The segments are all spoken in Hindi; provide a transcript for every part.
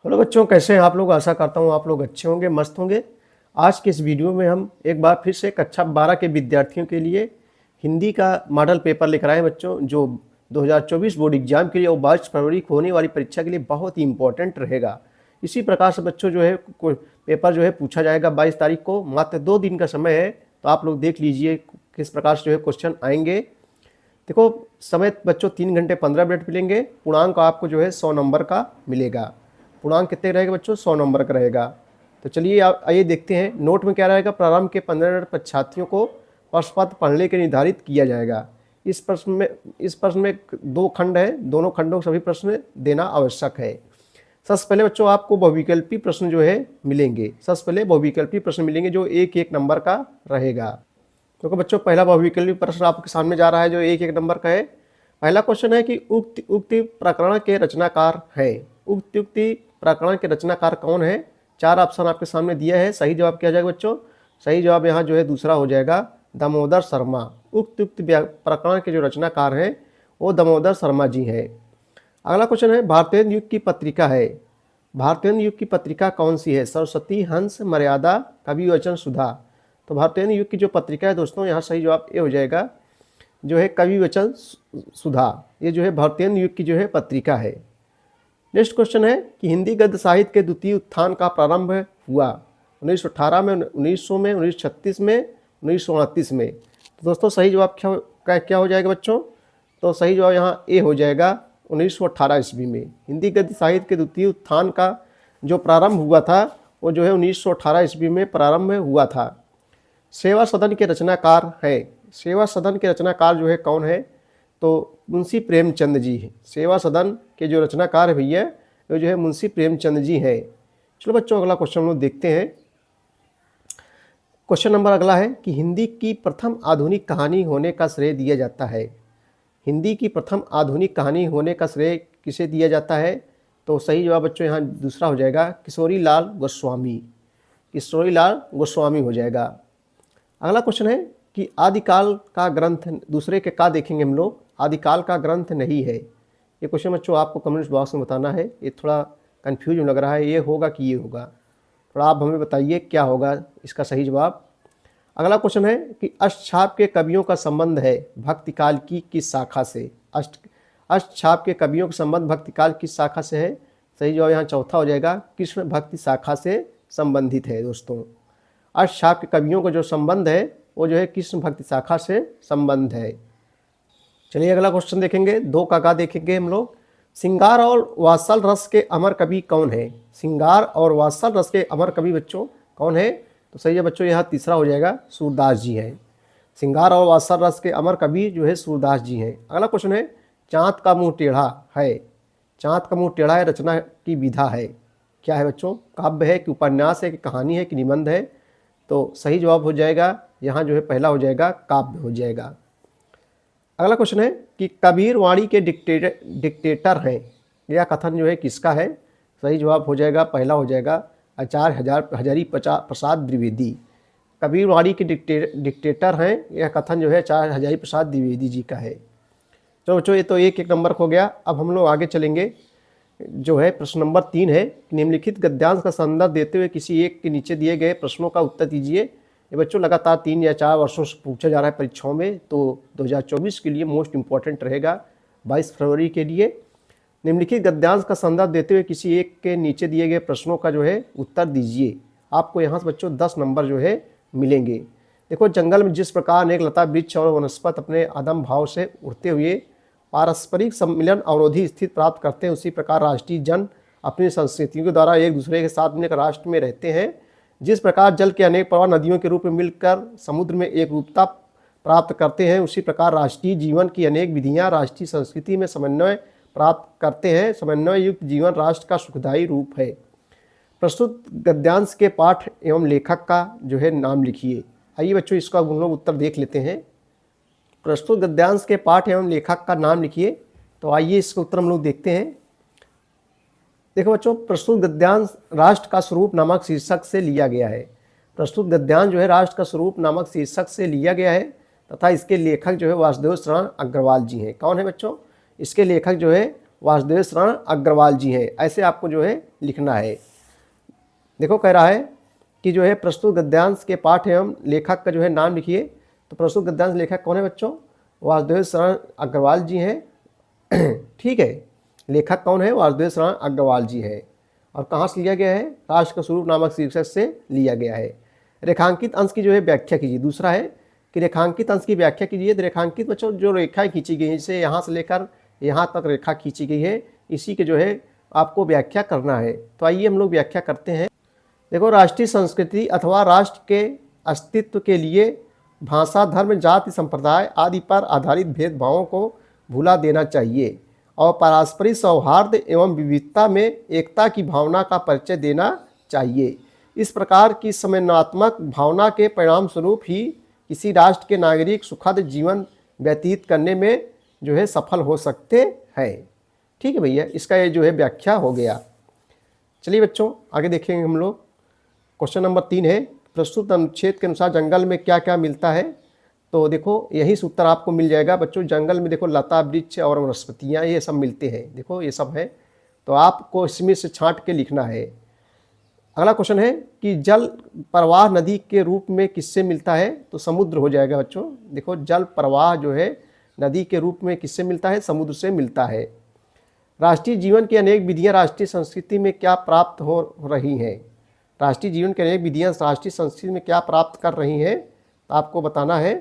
हेलो बच्चों, कैसे हैं आप लोग। आशा करता हूँ आप लोग अच्छे होंगे, मस्त होंगे। आज के इस वीडियो में हम एक बार फिर से कक्षा 12 के विद्यार्थियों के लिए हिंदी का मॉडल पेपर लेकर आए हैं बच्चों, जो 2024 बोर्ड एग्जाम के लिए और 22 फरवरी को होने वाली परीक्षा के लिए बहुत ही इंपॉर्टेंट रहेगा। इसी प्रकार से बच्चों जो है पेपर जो है पूछा जाएगा 22 तारीख को। मात्र 2 दिन का समय है, तो आप लोग देख लीजिए किस प्रकार से जो है क्वेश्चन आएंगे। देखो, समय बच्चों 3 घंटे 15 मिनट मिलेंगे। पूर्णांक आपको जो है 100 नंबर का मिलेगा। पूर्णांक कितने रहेगा बच्चों? 100 नंबर का रहेगा। तो चलिए आइए देखते हैं नोट में क्या रहेगा। प्रारंभ के 15 मिनट परीक्षार्थियों को प्रश्न पत्र पढ़ने के निर्धारित किया जाएगा। इस प्रश्न में 2 खंड है, दोनों खंडों के सभी प्रश्न देना आवश्यक है। सबसे पहले बच्चों आपको बहुविकल्पी प्रश्न जो है मिलेंगे। सबसे पहले बहुविकल्पी प्रश्न मिलेंगे जो 1-1 नंबर का रहेगा। क्योंकि बच्चों पहला बहुविकल्पी प्रश्न आपके सामने जा रहा है जो 1-1 नंबर का है। पहला क्वेश्चन है कि उक्त प्रकरण के रचनाकार है। उक्त प्रकरण के रचनाकार कौन है? 4 ऑप्शन आपके सामने दिया है। सही जवाब क्या जाएगा बच्चों? सही जवाब यहाँ जो है दूसरा हो जाएगा, दामोदर शर्मा। उक्त प्रकरण के जो रचनाकार हैं वो दामोदर शर्मा जी हैं। अगला क्वेश्चन है भारतीय युग की पत्रिका है। भारतीय युग की पत्रिका कौन सी है? सरस्वती, हंस, मर्यादा, कवि वचन, सुधा। तो भारतीय युग की जो पत्रिका है दोस्तों, यहाँ सही जवाब ये हो जाएगा जो है कवि वचन सुधा। ये जो है भारतीय युग की जो है पत्रिका है। नेक्स्ट क्वेश्चन है कि हिंदी गद्य साहित्य के द्वितीय उत्थान का प्रारंभ हुआ 1918 में, 1900 में, 1936 में, 1929 में। तो दोस्तों सही जवाब क्या हो जाएगा बच्चों? तो सही जवाब यहाँ ए हो जाएगा, 1918 ईस्वी में। हिंदी गद्य साहित्य के द्वितीय उत्थान का जो प्रारंभ हुआ था वो जो है 1918 ईस्वी में प्रारंभ हुआ था। सेवा सदन के रचनाकार है। सेवा सदन के रचनाकार जो है कौन है? तो मुंशी प्रेमचंद जी हैं। सेवा सदन के जो रचनाकार है भैया वो जो है मुंशी प्रेमचंद जी हैं। चलो बच्चों अगला क्वेश्चन हम लोग देखते हैं। क्वेश्चन नंबर अगला है कि हिंदी की प्रथम आधुनिक कहानी होने का श्रेय दिया जाता है। हिंदी की प्रथम आधुनिक कहानी होने का श्रेय किसे दिया जाता है? तो सही जवाब बच्चों यहाँ दूसरा हो जाएगा, किशोरी लाल गोस्वामी। किशोरी लाल गोस्वामी हो जाएगा। अगला क्वेश्चन है कि आदिकाल का ग्रंथ, दूसरे के का देखेंगे हम लोग, आदिकाल का ग्रंथ नहीं है। ये क्वेश्चन बच्चों आपको कमेंट बॉक्स में बताना है। ये थोड़ा कंफ्यूज लग रहा है, ये होगा कि ये होगा, थोड़ा आप हमें बताइए क्या होगा इसका सही जवाब। अगला क्वेश्चन है कि अष्टछाप के कवियों का संबंध है भक्तिकाल की किस शाखा से? अष्टछाप के कवियों का संबंध भक्तिकाल किस शाखा से है? सही जवाब यहाँ चौथा हो जाएगा, कृष्ण भक्ति शाखा से संबंधित है दोस्तों। अष्टछाप के कवियों का जो संबंध है वो जो है कृष्ण भक्ति शाखा से संबंध है। चलिए अगला क्वेश्चन देखेंगे, 2 का देखेंगे हम लोग। श्रृंगार और वात्सल रस के अमर कवि कौन है? श्रृंगार और वात्सल रस के अमर कवि बच्चों कौन है? तो सही है बच्चों, यहाँ तीसरा हो जाएगा, सूरदास जी हैं। श्रृंगार और वात्सल रस के अमर कवि जो है सूरदास जी हैं। अगला क्वेश्चन है चाँद का मुँह टेढ़ा है। चाँद का मुँह टेढ़ा है रचना की विधा है। क्या है बच्चों? काव्य है कि उपन्यास है कि कहानी है कि निबंध है? तो सही जवाब हो जाएगा यहाँ जो है पहला हो जाएगा, काव्य हो जाएगा। अगला क्वेश्चन है कि कबीर वाणी के डिक्टेटर हैं। यह कथन जो है किसका है? सही जवाब हो जाएगा पहला हो जाएगा, आचार्य हजारी प्रसाद द्विवेदी। कबीर वाणी के डिक्टेटर हैं, यह कथन जो है आचार्य हजारी प्रसाद द्विवेदी जी का है। तो बच्चों ये तो 1-1 नंबर हो गया। अब हम लोग आगे चलेंगे, जो है प्रश्न नंबर 3 है, निम्नलिखित गद्यांश का संदर्भ देते हुए किसी एक के नीचे दिए गए प्रश्नों का उत्तर दीजिए। ये बच्चों लगातार 3 या 4 वर्षों से पूछा जा रहा है परीक्षाओं में, तो 2024 के लिए मोस्ट इंपॉर्टेंट रहेगा 22 फरवरी के लिए। निम्नलिखित गद्यांश का संदर्भ देते हुए किसी एक के नीचे दिए गए प्रश्नों का जो है उत्तर दीजिए। आपको यहाँ से बच्चों 10 नंबर जो है मिलेंगे। देखो, जंगल में जिस प्रकार अनेक लता वृक्ष और वनस्पति अपने अदम भाव से उड़ते हुए पारस्परिक सम्मिलन अवरोधी स्थिति प्राप्त करते हैं, उसी प्रकार राष्ट्रीय जन अपनी संस्कृतियों के द्वारा एक दूसरे के साथ मिलकर राष्ट्र में रहते हैं। जिस प्रकार जल के अनेक प्रवाह नदियों के रूप में मिलकर समुद्र में एक रूपता प्राप्त करते हैं, उसी प्रकार राष्ट्रीय जीवन की अनेक विधियां राष्ट्रीय संस्कृति में समन्वय प्राप्त करते हैं। समन्वय युक्त जीवन राष्ट्र का सुखदायी रूप है। प्रस्तुत गद्यांश के पाठ एवं लेखक का जो है नाम लिखिए। आइए बच्चों इसका हम लोग उत्तर देख लेते हैं। प्रस्तुत गद्यांश के पाठ एवं लेखक का नाम लिखिए। तो आइए इसका उत्तर हम लोग देखते हैं। देखो बच्चों, प्रस्तुत गद्यांश राष्ट्र का स्वरूप नामक शीर्षक से लिया गया है। प्रस्तुत गद्यांश जो है राष्ट्र का स्वरूप नामक शीर्षक से लिया गया है तथा इसके लेखक जो है वासुदेव शरण अग्रवाल जी हैं। कौन है बच्चों? इसके लेखक जो है वासुदेव शरण अग्रवाल जी हैं। ऐसे आपको जो है लिखना है। देखो कह रहा है कि जो है प्रस्तुत गद्यांश के पाठ एवं लेखक का जो है नाम लिखिए। तो प्रस्तुत गद्यांश लेखक कौन है बच्चों? वासुदेव शरण अग्रवाल जी हैं। ठीक है, लेखक कौन है? वासुदेव शरण अग्रवाल जी है। और कहाँ से लिया गया है? राष्ट्र का स्वरूप नामक शीर्षक से लिया गया है। रेखांकित अंश की जो है व्याख्या कीजिए। दूसरा है कि रेखांकित अंश की व्याख्या कीजिए। तो रेखांकित बच्चों जो रेखाएं खींची गई हैं, जैसे यहाँ से लेकर यहाँ तक रेखा खींची गई है, इसी के जो है आपको व्याख्या करना है। तो आइए हम लोग व्याख्या करते हैं। देखो, राष्ट्रीय संस्कृति अथवा राष्ट्र के अस्तित्व के लिए भाषा, धर्म, जाति, संप्रदाय आदि पर आधारित भेदभावों को भुला देना चाहिए और पारस्परिक सौहार्द एवं विविधता में एकता की भावना का परिचय देना चाहिए। इस प्रकार की समन्वयात्मक भावना के परिणाम स्वरूप ही किसी राष्ट्र के नागरिक सुखद जीवन व्यतीत करने में जो है सफल हो सकते हैं। ठीक है भैया, इसका ये जो है व्याख्या हो गया। चलिए बच्चों आगे देखेंगे हम लोग। क्वेश्चन नंबर 3 है, प्रस्तुत अनुच्छेद के अनुसार जंगल में क्या क्या मिलता है? तो देखो यही से उत्तर आपको मिल जाएगा बच्चों। जंगल में देखो लता, वृक्ष और वनस्पतियाँ ये सब मिलते हैं। देखो ये सब है, तो आपको इसमें से छांट के लिखना है। अगला क्वेश्चन है कि जल प्रवाह नदी के रूप में किससे मिलता है? तो समुद्र हो जाएगा बच्चों। देखो जल प्रवाह जो है नदी के रूप में किससे मिलता है? समुद्र से मिलता है। राष्ट्रीय जीवन की अनेक विधियाँ राष्ट्रीय संस्कृति में क्या प्राप्त हो रही हैं? राष्ट्रीय जीवन की अनेक विधियाँ राष्ट्रीय संस्कृति में क्या प्राप्त कर रही हैं, तो आपको बताना है।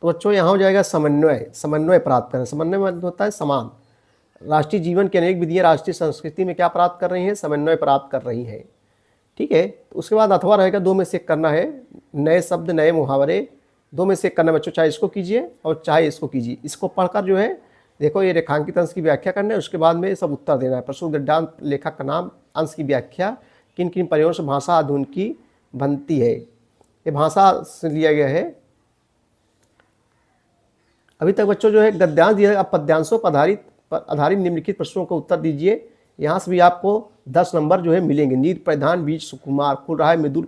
तो बच्चों यहाँ हो जाएगा समन्वय। समन्वय प्राप्त करना, समन्वय मतलब होता है समान। राष्ट्रीय जीवन की अनेक विधियाँ राष्ट्रीय संस्कृति में क्या प्राप्त कर रही हैं? समन्वय प्राप्त कर रही हैं। ठीक है, तो उसके बाद अथवा रहेगा, 2 में से एक करना है। नए शब्द, नए मुहावरे, 2 में से एक करना बच्चों, चाहे इसको कीजिए और चाहे इसको कीजिए। इसको पढ़कर जो है देखो ये रेखांकित अंश की व्याख्या करना है, उसके बाद में सब उत्तर देना है। प्रस्तुत गद्यांश लेखक का नाम, अंश की व्याख्या, किन किन प्रयोगों से भाषा आधुनिकी बनती है। ये भाषा से लिया गया है। अभी तक बच्चों जो है गद्यांश दिया है, अब पद्यांशों पर आधारित निम्नलिखित प्रश्नों का उत्तर दीजिए। यहाँ से भी आपको 10 नंबर जो है मिलेंगे। नीर प्रधान, बीज सुकुमार, खुल रहा है मृदुल।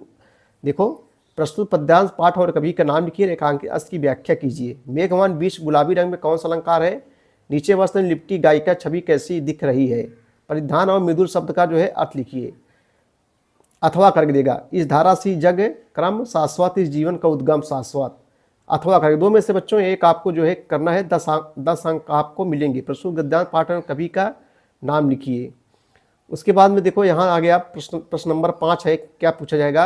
देखो प्रस्तुत पद्यांश पाठ और कवि का नाम लिखिए, रेखांकित अंश की व्याख्या कीजिए। मेघवान बीच गुलाबी रंग में कौन सा अलंकार है? नीचे वस्त्र में लिपटी गायिका छवि कैसी दिख रही है? परिधान और मृदुल शब्द का जो है अर्थ लिखिए। अथवा करके देगा, इस धारा सी जग क्रम शाश्वत, इस जीवन का उद्गम शाश्वत। अथवा करके 2 में से बच्चों एक आपको जो है करना है। 10 अंक आपको मिलेंगे। प्रस्तुत गद्यांश पाठ और कवि का नाम लिखिए। उसके बाद में देखो यहाँ आ गया प्रश्न नंबर 5 है। क्या पूछा जाएगा?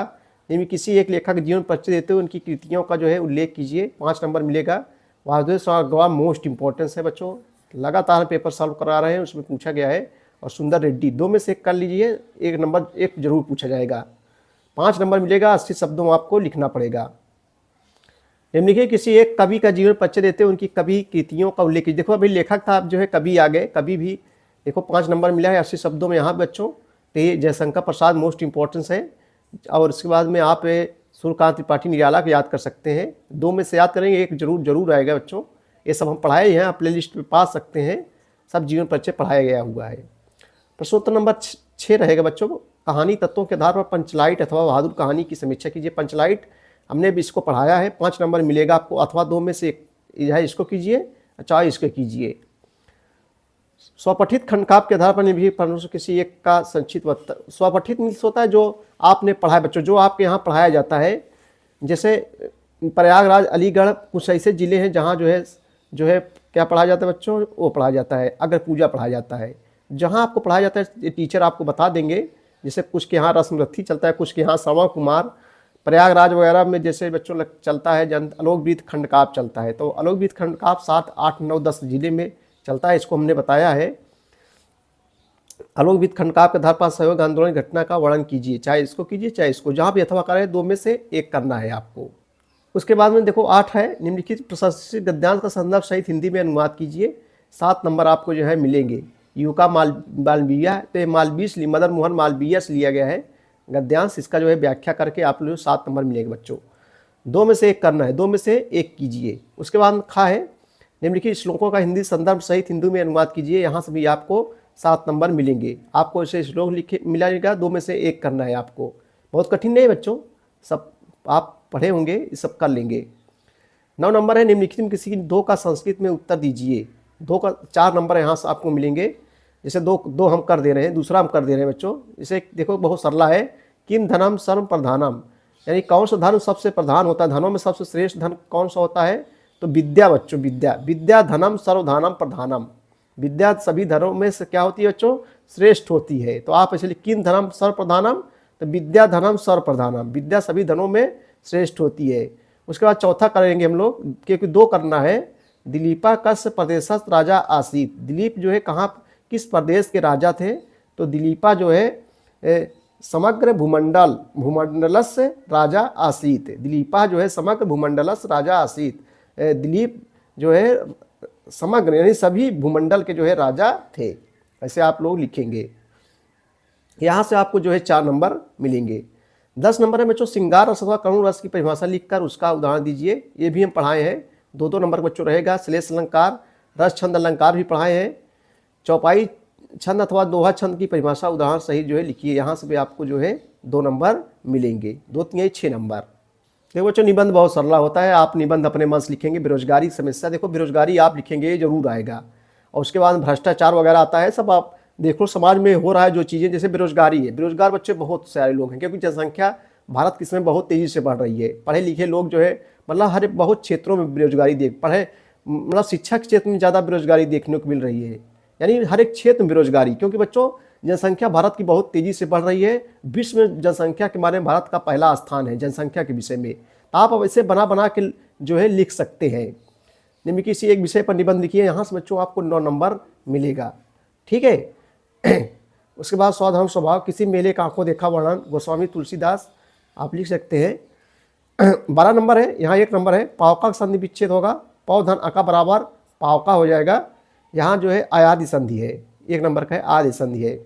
यानी किसी एक लेखक जीवन परिचय देते हुए उनकी कृतियों का जो है उल्लेख कीजिए। 5 नंबर मिलेगा। वासुदेव शरण अग्रवाल मोस्ट इंपॉर्टेंस है बच्चों, लगातार पेपर सॉल्व करा रहे हैं, उसमें पूछा गया है। और सुंदर रेड्डी, 2 में से एक कर लीजिए, 1 नंबर एक जरूर पूछा जाएगा। 5 नंबर मिलेगा। 80 शब्दों में आपको लिखना पड़ेगा। निम्नलिखित किसी एक कवि का जीवन परिचय देते हुए उनकी कवि कृतियों का उल्लेख कीजिए। देखो अभी लेखक था, अब जो है कवि आ गए। कवि भी देखो 5 नंबर मिला है 80 शब्दों में यहाँ बच्चों। तो ये जयशंकर प्रसाद मोस्ट इंपॉर्टेंस है। और उसके बाद में आप सूर्यकांत त्रिपाठी निराला को याद कर सकते हैं। 2 में से याद करेंगे, एक जरूर आएगा बच्चों। ये सब हम पढ़ाए हैं, आप प्ले लिस्ट में पा सकते हैं। सब जीवन परिचय पढ़ाया गया हुआ है। प्रश्नोत्तर नंबर 6 रहेगा बच्चों। कहानी तत्वों के आधार पर पंचलाइट अथवा बहादुर कहानी की समीक्षा कीजिए। पंचलाइट हमने भी इसको पढ़ाया है, 5 नंबर मिलेगा आपको। अथवा 2 में से एक है, इसको कीजिए, चाहे इसको कीजिए। स्वपठित खंडकाव्य के आधार पर निम्नलिखित प्रश्नों से किसी एक का संक्षिप्त उत्तर। स्वपठित मीन्स होता है जो आपने पढ़ा है बच्चों, जो आपके यहाँ पढ़ाया जाता है। जैसे प्रयागराज, अलीगढ़, कुछ ऐसे ज़िले हैं जहाँ जो है क्या पढ़ाया जाता है बच्चों? वो पढ़ाया जाता है, अगर पूजा पढ़ाया जाता है। जहाँ आपको पढ़ाया जाता है ये टीचर आपको बता देंगे। जैसे कुछ के यहाँ रस्मरथी चलता है, कुछ के यहाँ श्रवण कुमार। प्रयागराज वगैरह में जैसे बच्चों चलता है अलोकवृत्त खंडकाव्य चलता है। तो अलोकवृत्त खंडकाव्य 7, 8, 9, 10 जिले में चलता है, इसको हमने बताया है। अलोकवृत्त खंडकाव्य के आधार पर सहयोग आंदोलन घटना का वर्णन कीजिए। चाहे इसको कीजिए, चाहे इसको, जहाँ भी अथवा करें 2 में से एक करना है आपको। उसके बाद में देखो 8 है, निम्नलिखित प्रशस्ति गद्यांश का संदर्भ सहित हिंदी में अनुवाद कीजिए। 7 नंबर आपको जो है मिलेंगे। युका मालवीय, तो मालवीय मदन मोहन मालवीय से लिया गया है गद्यांश। इसका जो है व्याख्या करके आप लोग 7 नंबर मिलेंगे बच्चों। 2 में से एक करना है, 2 में से एक कीजिए। उसके बाद खा है, निम्नलिखित श्लोकों का हिंदी संदर्भ सहित हिंदी में अनुवाद कीजिए। यहाँ से भी आपको 7 नंबर मिलेंगे। आपको ऐसे श्लोक लिखे मिलेगा, 2 में से एक करना है आपको। बहुत कठिन नहीं बच्चों, सब आप पढ़े होंगे, ये सब कर लेंगे। 9 नंबर है, निम्नलिखित में किसी 2 का संस्कृत में उत्तर दीजिए। 2 का 4 नंबर यहाँ से आपको मिलेंगे। जैसे दो हम कर दे रहे हैं, दूसरा हम कर दे रहे हैं बच्चों। इसे देखो बहुत सरला है, किम धनम सर्व प्रधानम, यानी कौन सा धन सबसे प्रधान होता है, धनों में सबसे श्रेष्ठ धन कौन सा होता है, तो विद्या बच्चों, विद्या। विद्या धनम सर्वधानम प्रधानम, विद्या सभी धनों में से क्या होती है बच्चों, श्रेष्ठ होती है। तो आप इसलिए किम धनम सर्व प्रधानम, तो विद्या धनम सर्व प्रधानम, विद्या सभी धनों में श्रेष्ठ होती है। उसके बाद चौथा करेंगे हम लोग, क्योंकि 2 करना है। दिलीपा कस्य प्रदेशस्थ राजा आसीत, दिलीप जो है कहाँ किस प्रदेश के राजा थे, तो दिलीपा जो है समग्र भूमंडलस्य राजा आसीत, दिलीपा जो है समग्र भूमंडलस्य राजा आसीत, दिलीप जो है समग्र यानी सभी भूमंडल के जो है राजा थे। ऐसे आप लोग लिखेंगे। यहाँ से आपको जो है 4 नंबर मिलेंगे। 10 नंबर है बच्चों, श्रृंगार रस अथवा करुण रस की परिभाषा लिखकर उसका उदाहरण दीजिए। ये भी हम पढ़ाए हैं, 2-2 नंबर बच्चों रहेगा। श्लेष अलंकार, रस छंद अलंकार भी पढ़ाए हैं। चौपाई छंद अथवा दोहा छंद की परिभाषा उदाहरण सही जो है लिखिए। यहाँ से भी आपको जो है 2 नंबर मिलेंगे, 2 3 6 नंबर। देखो बच्चों निबंध बहुत सरला होता है, आप निबंध अपने मन से लिखेंगे। बेरोजगारी समस्या, देखो बेरोजगारी आप लिखेंगे ये जरूर आएगा। और उसके बाद भ्रष्टाचार वगैरह आता है, सब आप देखो समाज में हो रहा है जो चीज़ें, जैसे बेरोजगारी है, बेरोजगार बच्चे बहुत सारे लोग हैं, क्योंकि जनसंख्या भारत के समय बहुत तेज़ी से बढ़ रही है। पढ़े लिखे लोग जो है मतलब हर बहुत क्षेत्रों में बेरोजगारी मतलब शिक्षा के क्षेत्र में ज़्यादा बेरोजगारी देखने को मिल रही है, यानी हर एक क्षेत्र में बेरोजगारी। क्योंकि बच्चों जनसंख्या भारत की बहुत तेज़ी से बढ़ रही है, विश्व में जनसंख्या के बारे में भारत का पहला स्थान है जनसंख्या के विषय में। आप अब ऐसे बना के जो है लिख सकते हैं। निम्न किसी एक विषय पर निबंध लिखिए, यहाँ से बच्चों आपको 9 नंबर मिलेगा, ठीक है। उसके बाद स्वधर्म स्वभाव, किसी मेले का आंखों देखा वर्णन, गोस्वामी तुलसीदास, आप लिख सकते हैं। 12 नंबर है, यहाँ 1 नंबर है। पावका संधि विच्छेद होगा, पौ धन अका बराबर पावका हो जाएगा। यहाँ जो है आयादि संधि है, 1 नंबर का है, आदि संधि है।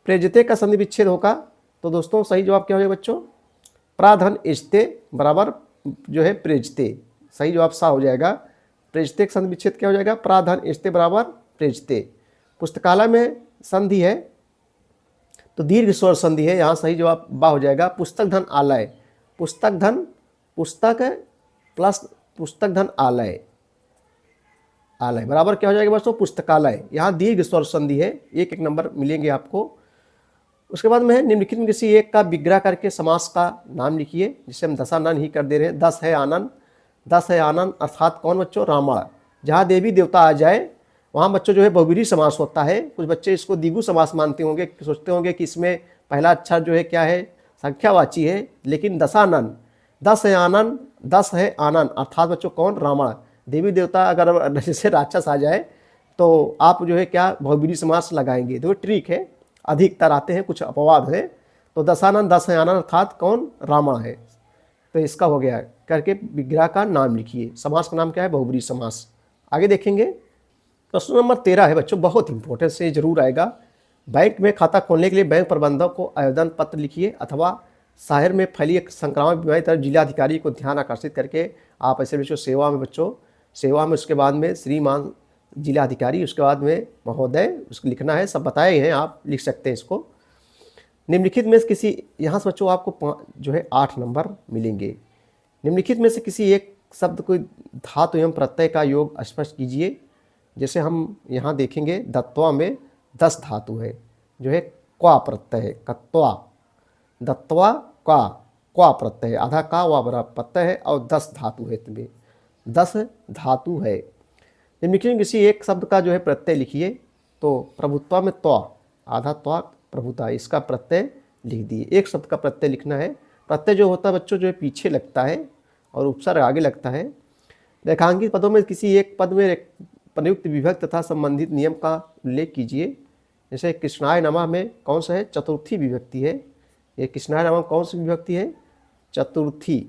प्रेजते का संधि विच्छेद होगा, तो दोस्तों सही जवाब क्या हो जाएगा बच्चों, प्राधन इजते बराबर जो है प्रेजते, सही जवाब सा हो जाएगा। प्रेजते का संधि विच्छेद क्या हो जाएगा, प्राधन इजते बराबर प्रेजते। पुस्तकालय में संधि है तो दीर्घ स्वर संधि है, यहाँ सही जवाब बा हो जाएगा। पुस्तक धन आलय, पुस्तक धन पुस्तक प्लस पुस्तक धन आलय, आलय बराबर क्या हो जाएगा दोस्तों, पुस्तकालय। यहाँ दीर्घ स्वर संधि है, 1-1 नंबर मिलेंगे आपको। उसके बाद में निम्नलिखित में किसी एक का विग्रह करके समास का नाम लिखिए, जिसे हम दशानन ही कर दे रहे हैं। 10 है आनंद, 10 है आनंद अर्थात कौन बच्चों, रावण। जहाँ देवी देवता आ जाए वहाँ बच्चों जो है बहुब्रीहि समास होता है। कुछ बच्चे इसको द्विगु समास मानते होंगे, सोचते होंगे कि इसमें पहला अक्षर जो है क्या है, संख्यावाची है, लेकिन दशानन, 10 है आनंद, 10 है आनंद अर्थात बच्चों कौन, रावण। देवी देवता अगर जैसे राक्षस आ जाए तो आप जो है क्या बहुब्रीहि समास लगाएंगे। देखो ट्रिक है, अधिकतर आते हैं, कुछ अपवाद है। तो दशानन 10 है आनंद अर्थात कौन, रावण है। तो इसका हो गया, करके विग्रह का नाम लिखिए। समास का नाम क्या है, बहुब्रीहि समास। आगे देखेंगे प्रश्न नंबर 13 है बच्चों, बहुत इंपॉर्टेंट से जरूर आएगा। बैंक में खाता खोलने के लिए बैंक प्रबंधक को आवेदन पत्र लिखिए, अथवा शहर में फैली एक संक्रामक बीमारी तरफ जिलाधिकारी को ध्यान आकर्षित करके आप ऐसे बच्चों सेवा में, बच्चों सेवा में, उसके बाद में श्रीमान जिलाधिकारी, उसके बाद में महोदय, उसको लिखना है, सब बताए हैं, आप लिख सकते हैं इसको। निम्नलिखित में से किसी, यहाँ से बच्चों आपको जो है 8 नंबर मिलेंगे। निम्नलिखित में से किसी एक शब्द को धातु एवं प्रत्यय का योग स्पष्ट कीजिए। जैसे हम यहाँ देखेंगे दत्वा में 10 धातु है, जो है क्वा प्रत्यय है, कत्वा, दत्वा क्वा प्रत्यय है, आधा का वा बराबर प्रत्यय है, और 10 धातु है, तुम्हें 10 धातु है। निम्नलिखित किसी एक शब्द का जो है प्रत्यय लिखिए। तो प्रभुत्वा में त्वा, आधा त्वा प्रभुता, इसका प्रत्यय लिख दिए। एक शब्द का प्रत्यय लिखना है। प्रत्यय जो होता है बच्चों जो है पीछे लगता है और उपसर्ग आगे लगता है। रेखांकित पदों में किसी एक पद में प्रयुक्त विभक्त तथा संबंधित नियम का उल्लेख कीजिए। जैसे कृष्णाय नमः में कौन सा है, चतुर्थी विभक्ति है। ये कृष्णाय नमः कौन सी विभक्ति है, चतुर्थी,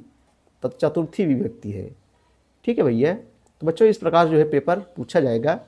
तो चतुर्थी विभक्ति है, ठीक है भैया। तो बच्चों इस प्रकार जो है पेपर पूछा जाएगा।